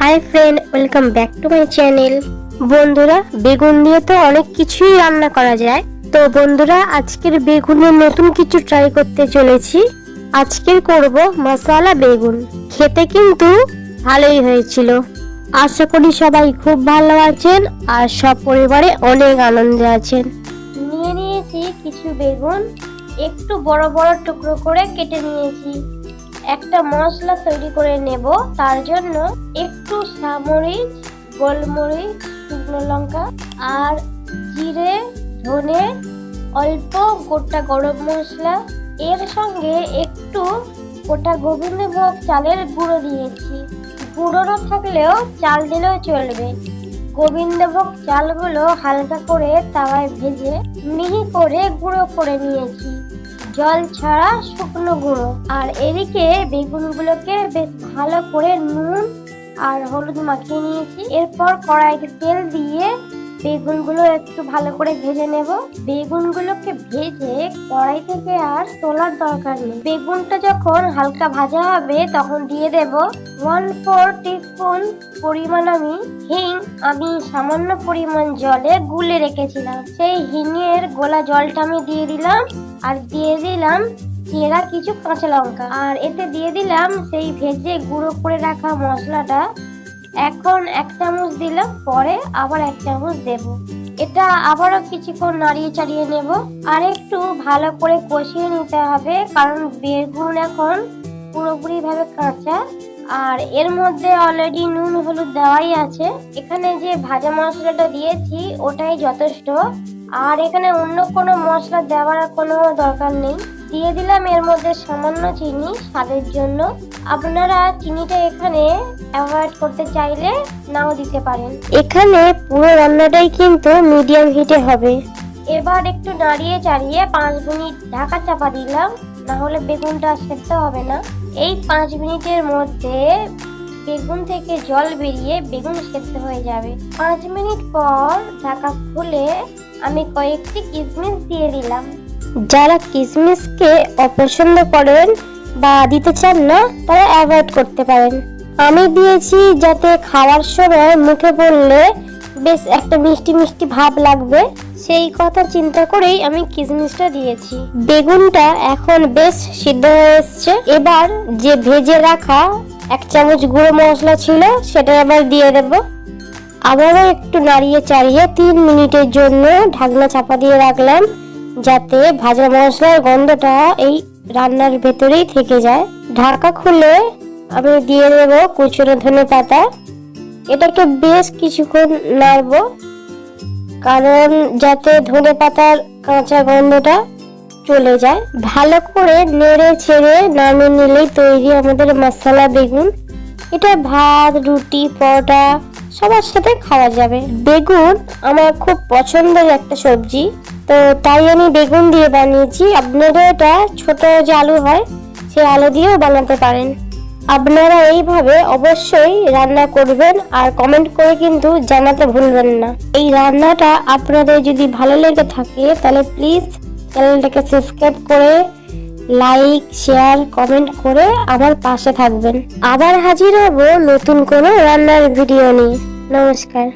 Hi friend, welcome back to my channel. বন্ধুরা, বেগুন দিয়ে তো অনেক কিছুই রান্না করা যায়। তো বন্ধুরা, আজকের বেগুনের নতুন কিছু ট্রাই করতে চলেছি। আজকের করব মশলা বেগুন। খেতে কিন্তু ভালোই হয়েছিল। আশা করি সবাই খুব ভালো আছেন আর সব পরিবারে অনেক আনন্দে আছেন। নিয়ে নিয়েছি কিছু বেগুন, একটু বড় বড় টুকরো করে কেটে নিয়েছি। একটা মশলা তৈরি করে নেব। তার জন্য একটু সামরিচ, গোলমরিচ, শুকনো লঙ্কা আর জিরে, ধনে, অল্প গোটা গরম মশলা, এর সঙ্গে একটু গোটা গোবিন্দভোগ চালের গুঁড়ো দিয়েছি। গুঁড়ো না থাকলেও চাল দিলেও চলবে। গোবিন্দভোগ চালগুলো হালকা করে তাওয়ায় ভেজে মিহি করে গুঁড়ো করে নিয়েছি, জল ছাড়া শুকনো গুঁড়ো। আর এদিকে বেগুনগুলোকে বেশ ভালো করে নুন আর হলুদ মাখিয়ে নিয়েছি। এরপর কড়াইতে তেল দিয়ে বেগুনগুলো একটু ভালো করে ভেজে নেব। বেগুনগুলোকে ভেজে কড়াই থেকে আর তোলার দরকার নেই। বেগুনটা যখন হালকা ভাজা হবে তখন দিয়ে দেব 1/4 টিস্পুন পরিমাণ হিং। আমি সামান্য পরিমাণ জলে গুলে রেখেছিলাম, সেই হিঙের গোলা জলটা আমি দিয়ে দিলাম। আর দিয়ে দিলাম চেরা কিছু কাঁচা লঙ্কা, আর এতে দিয়ে দিলাম সেই ভেজে গুঁড়ো করে রাখা মশলাটা। এখন 1 চামচ দিলাম, পরে আবার 1 চামচ দেব। এটা আবারও কিছুক্ষণ নাড়িয়ে চাড়িয়ে নেব আর একটু ভালো করে কষিয়ে নিতে হবে, কারণ বেগুন এখন পুরোপুরি ভাবে কাঁচা। আর এর মধ্যে অলরেডি নুন হলুদ দেওয়াই আছে। এখানে যে ভাজা মশলাটা দিয়েছি ওটাই যথেষ্ট, আর এখানে অন্য কোনো মশলা দেওয়ার কোনো দরকার নেই। দিয়ে দিলাম এর মধ্যে সামান্য চিনি স্বাদের জন্য। আপনারা চিনিটা এখানে অ্যাভয়েড করতে চাইলে নাও দিতে পারেন। এখানে পুরো রান্নাটাই কিন্তু মিডিয়াম হিটে হবে। এবার একটু নাড়িয়ে চাড়িয়ে 5 মিনিট ঢাকা চাপা দিলাম, না হলে বেগুনটা সেদ্ধ হবে না। এই 5 মিনিটের মধ্যে বেগুন থেকে জল বেরিয়ে বেগুন সেদ্ধ হয়ে যাবে। 5 মিনিট পর ঢাকা খুলে আমি কয়েকটি কিশমিশ দিয়ে দিলাম। যারা কিশমিশকে অপছন্দ করেন বা দিতে চান না, তারা অ্যাভয়েড করতে পারেন। আমি দিয়েছি যাতে খাওয়ার সময় মুখে পড়লে বেশ একটা মিষ্টি মিষ্টি ভাব লাগবে, সেই কথা চিন্তা করেই আমি কিশমিশটা দিয়েছি। বেগুনটা এখন বেশ সিদ্ধ হয়ে এসছে। এবার যে ভেজে রাখা 1 চামচ গুঁড়ো মশলা ছিল সেটা এবার দিয়ে দেব। আবারও একটু নাড়িয়ে চাড়িয়ে 3 মিনিটের জন্য ঢাকনা চাপা দিয়ে রাখলাম, যাতে ভাজা মশলার গন্ধটা এই রান্নার ভেতরেই থেকে যায়। ঢাকা খুলে আমি দিয়ে দেব কুচনো ধনে পাতা। এটাকে বেশ কিছুক্ষণ নাড়ব, কারণ যাতে ধনে পাতার কাঁচা গন্ধটা চলে যায়। ভালো করে নেড়ে ছেড়ে নামিয়ে নিলেই তৈরি আমাদের মশলা বেগুন। এটা ভাত, রুটি, পরোটা সবার সাথে খাওয়া যাবে। বেগুন আমার খুব পছন্দের একটা সবজি, তো তাই আমি বেগুন দিয়ে বানিয়েছি। আপনারা এটা ছোট যে আলু হয় সেই আলু দিয়েও বানাতে পারেন। আপনারা এইভাবে অবশ্যই রান্না করবেন আর কমেন্ট করে কিন্তু জানাতে ভুলবেন না। এই রান্নাটা আপনাদের যদি ভালো লেগে থাকে তাহলে প্লিজ চ্যানেলটাকে সাবস্ক্রাইব করে লাইক, শেয়ার, কমেন্ট করে আমার পাশে থাকবেন। আবার হাজির হব নতুন কোনো রান্নার ভিডিও নিয়ে। নমস্কার।